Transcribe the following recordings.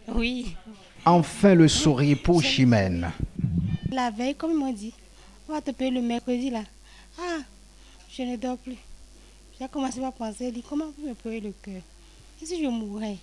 Oui. Enfin le sourire pour Chimène. La veille, comme ils m'ont dit, on va te payer le mercredi là. Ah, je ne dors plus. J'ai commencé à penser, dit comment vous me payer le cœur? Et si je mourais?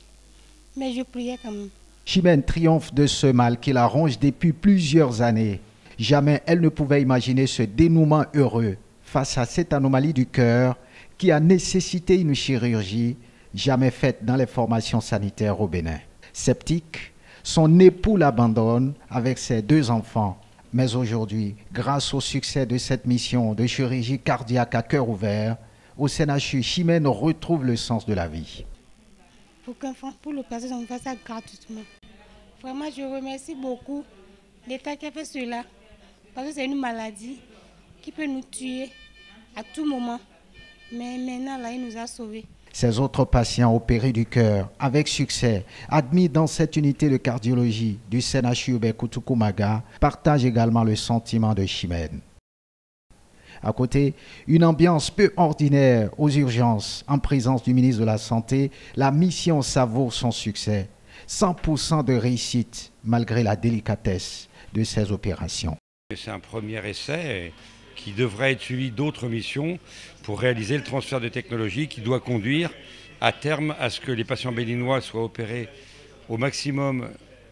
Mais je priais quand même. Chimène triomphe de ce mal qui la ronge depuis plusieurs années. Jamais elle ne pouvait imaginer ce dénouement heureux face à cette anomalie du cœur qui a nécessité une chirurgie jamais faite dans les formations sanitaires au Bénin. Sceptique, son époux l'abandonne avec ses 2 enfants. Mais aujourd'hui, grâce au succès de cette mission de chirurgie cardiaque à cœur ouvert, au CNHU, Chimène retrouve le sens de la vie. Pour le passé, on fait ça gratuitement. Vraiment, je remercie beaucoup l'État qui a fait cela. Parce que c'est une maladie qui peut nous tuer à tout moment. Mais maintenant, là, il nous a sauvés. Ces autres patients opérés du cœur avec succès, admis dans cette unité de cardiologie du CNHU Ubekoutou-Koumaga, partagent également le sentiment de Chimène. À côté, une ambiance peu ordinaire aux urgences en présence du ministre de la Santé, la mission savoure son succès. 100% de réussite malgré la délicatesse de ces opérations. C'est un premier essai qui devrait être suivi d'autres missions pour réaliser le transfert de technologie qui doit conduire à terme à ce que les patients béninois soient opérés au maximum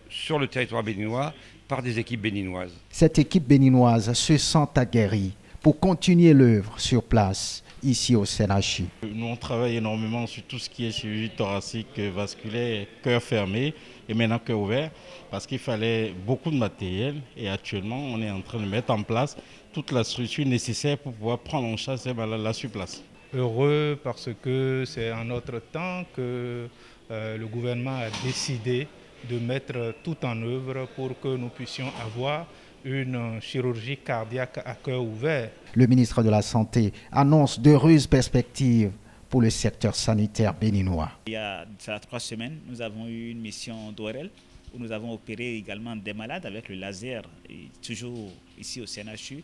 sur le territoire béninois par des équipes béninoises. Cette équipe béninoise se sent aguerrie pour continuer l'œuvre sur place, ici au CNHU. Nous, on travaille énormément sur tout ce qui est chirurgie thoracique, vasculaire, cœur fermé et maintenant cœur ouvert, parce qu'il fallait beaucoup de matériel et actuellement, on est en train de mettre en place toute la structure nécessaire pour pouvoir prendre en charge ces malades-là sur place. Heureux parce que c'est en notre temps que le gouvernement a décidé de mettre tout en œuvre pour que nous puissions avoir une chirurgie cardiaque à cœur ouvert. Le ministre de la Santé annonce d'heureuses perspectives pour le secteur sanitaire béninois. Il y a 3 semaines, nous avons eu une mission d'ORL où nous avons opéré également des malades avec le laser, et toujours ici au CNHU.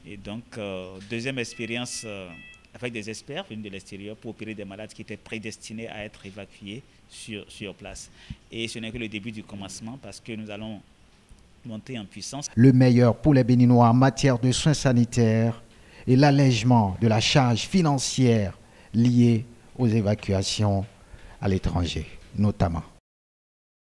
Et donc, deuxième expérience avec des experts venus de l'extérieur pour opérer des malades qui étaient prédestinés à être évacués sur place. Et ce n'est que le début du commencement parce que nous allons monter en puissance. Le meilleur pour les Béninois en matière de soins sanitaires et l'allègement de la charge financière liée aux évacuations à l'étranger, notamment.